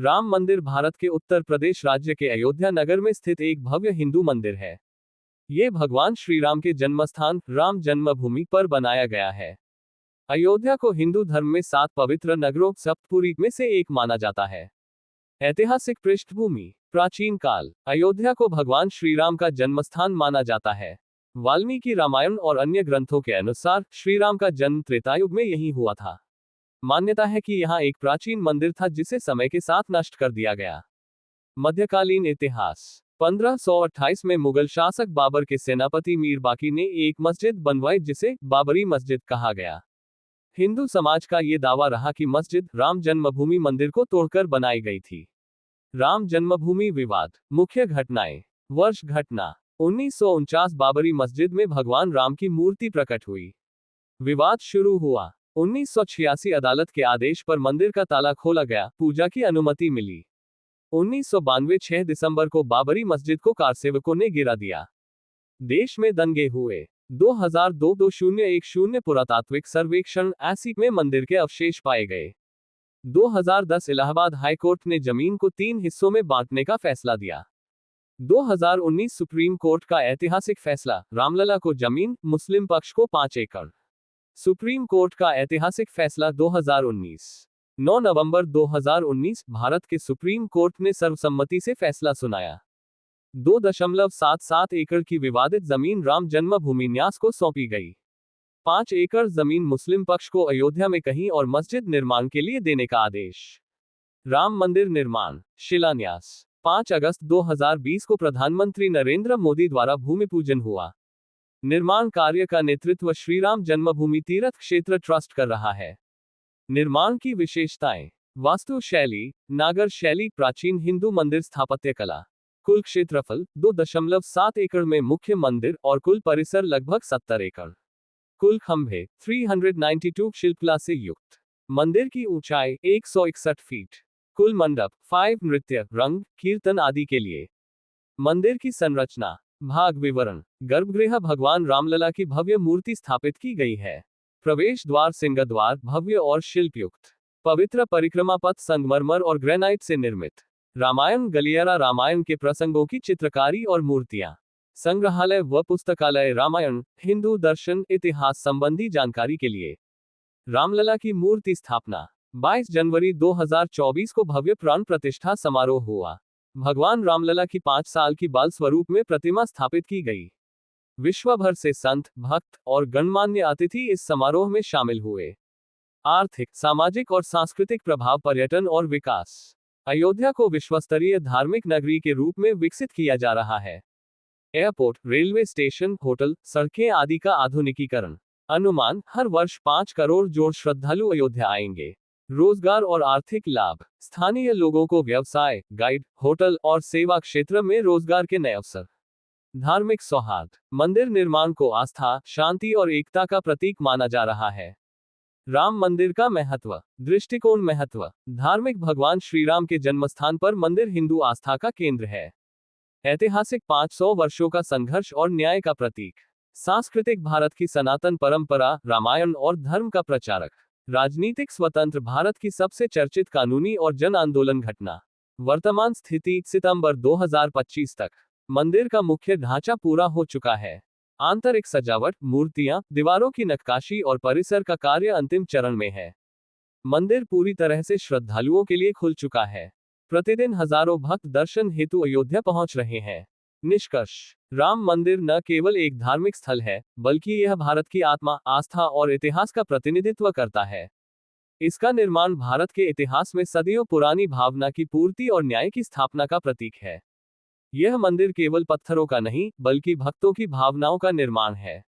राम मंदिर भारत के उत्तर प्रदेश राज्य के अयोध्या नगर में स्थित एक भव्य हिंदू मंदिर है। ये भगवान श्री राम के जन्मस्थान राम जन्मभूमि पर बनाया गया है। अयोध्या को हिंदू धर्म में 7 पवित्र नगरों सप्तपुरी में से एक माना जाता है। ऐतिहासिक पृष्ठभूमि। प्राचीन काल। अयोध्या को भगवान श्री राम का जन्मस्थान माना जाता है। वाल्मीकि रामायण और अन्य ग्रंथों के अनुसार श्री राम का जन्म त्रेतायुग में यही हुआ था। मान्यता है कि यहाँ एक प्राचीन मंदिर था जिसे समय के साथ नष्ट कर दिया गया। मध्यकालीन इतिहास। 1528 में मुगल शासक बाबर के सेनापति मीर बाकी ने एक मस्जिद बनवाई जिसे बाबरी मस्जिद कहा गया। हिंदू समाज का ये दावा रहा कि मस्जिद राम जन्मभूमि मंदिर को तोड़कर बनाई गई थी। राम जन्मभूमि विवाद। मुख्य घटनाएं। वर्ष घटना 1949 बाबरी मस्जिद में भगवान राम की मूर्ति प्रकट हुई। विवाद शुरू हुआ। 1986 अदालत के आदेश पर मंदिर का ताला खोला गया, पूजा की अनुमति मिली। 1992 6 दिसंबर को बाबरी मस्जिद को कारसेवकों ने गिरा दिया। देश में दंगे हुए। 2002-2010 पुरातात्विक सर्वेक्षण ऐसी में मंदिर के अवशेष पाए गए। 2010 इलाहाबाद हाईकोर्ट ने जमीन को 3 हिस्सों में बांटने का फैसला दिया। 2019 सुप्रीम कोर्ट का ऐतिहासिक फैसला, रामलला को जमीन, मुस्लिम पक्ष को 5 एकड़। सुप्रीम कोर्ट का ऐतिहासिक फैसला 2019। 9 नवंबर 2019 भारत के सुप्रीम कोर्ट ने सर्वसम्मति से फैसला सुनाया। 2.77 एकड़ की विवादित जमीन राम जन्मभूमि न्यास को सौंपी गई। 5 एकड़ जमीन मुस्लिम पक्ष को अयोध्या में कहीं और मस्जिद निर्माण के लिए देने का आदेश। राम मंदिर निर्माण शिलान्यास। 5 अगस्त 2020 को प्रधानमंत्री नरेंद्र मोदी द्वारा भूमि पूजन हुआ। निर्माण कार्य का नेतृत्व श्रीराम जन्मभूमि तीर्थ क्षेत्र ट्रस्ट कर रहा है। निर्माण की विशेषताएं। वास्तु शैली नागर शैली, प्राचीन हिंदू मंदिर स्थापत्य कला। कुल क्षेत्रफल 2.7 एकड़ में मुख्य मंदिर और कुल परिसर लगभग 70 एकड़। कुल खंभे 392 शिल्पकला से युक्त। मंदिर की ऊंचाई 161 फीट। कुल मंडप 5 नृत्य, रंग, कीर्तन आदि के लिए। मंदिर की संरचना। भाग विवरण। गर्भगृह भगवान रामलला की भव्य मूर्ति स्थापित की गई है। प्रवेश द्वार सिंहद्वार भव्य और शिल्पयुक्त। पवित्र परिक्रमा पथ संगमरमर और ग्रेनाइट से निर्मित। रामायण गलियारा रामायण के प्रसंगों की चित्रकारी और मूर्तियां। संग्रहालय व पुस्तकालय रामायण, हिंदू दर्शन, इतिहास संबंधी जानकारी के लिए। रामलला की मूर्ति स्थापना 22 जनवरी 2024 को भव्य प्राण प्रतिष्ठा समारोह हुआ। भगवान रामलला की 5 साल की बाल स्वरूप में प्रतिमा स्थापित की गई। विश्व भर से संत, भक्त और गणमान्य अतिथि इस समारोह में शामिल हुए। आर्थिक, सामाजिक और सांस्कृतिक प्रभाव। पर्यटन और विकास। अयोध्या को विश्वस्तरीय धार्मिक नगरी के रूप में विकसित किया जा रहा है। एयरपोर्ट, रेलवे स्टेशन, होटल, सड़कें आदि का आधुनिकीकरण। अनुमान हर वर्ष 5 करोड़ जोड़ श्रद्धालु अयोध्या आएंगे। रोजगार और आर्थिक लाभ। स्थानीय लोगों को व्यवसाय, गाइड, होटल और सेवा क्षेत्र में रोजगार के नए अवसर। धार्मिक सौहार्द। मंदिर निर्माण को आस्था, शांति और एकता का प्रतीक माना जा रहा है। राम मंदिर का महत्व। दृष्टिकोण। महत्व। धार्मिक। भगवान श्रीराम के जन्मस्थान पर मंदिर हिंदू आस्था का केंद्र है। ऐतिहासिक 500 वर्षों का संघर्ष और न्याय का प्रतीक। सांस्कृतिक। भारत की सनातन परंपरा, रामायण और धर्म का प्रचारक। राजनीतिक। स्वतंत्र भारत की सबसे चर्चित कानूनी और जन आंदोलन घटना। वर्तमान स्थिति सितंबर 2025 तक। मंदिर का मुख्य ढांचा पूरा हो चुका है। आंतरिक सजावट, मूर्तियां, दीवारों की नक्काशी और परिसर का कार्य अंतिम चरण में है। मंदिर पूरी तरह से श्रद्धालुओं के लिए खुल चुका है। प्रतिदिन हजारों भक्त दर्शन हेतु अयोध्या पहुंच रहे हैं। निष्कर्ष। राम मंदिर न केवल एक धार्मिक स्थल है, बल्कि यह भारत की आत्मा, आस्था और इतिहास का प्रतिनिधित्व करता है। इसका निर्माण भारत के इतिहास में सदियों पुरानी भावना की पूर्ति और न्याय की स्थापना का प्रतीक है। यह मंदिर केवल पत्थरों का नहीं, बल्कि भक्तों की भावनाओं का निर्माण है।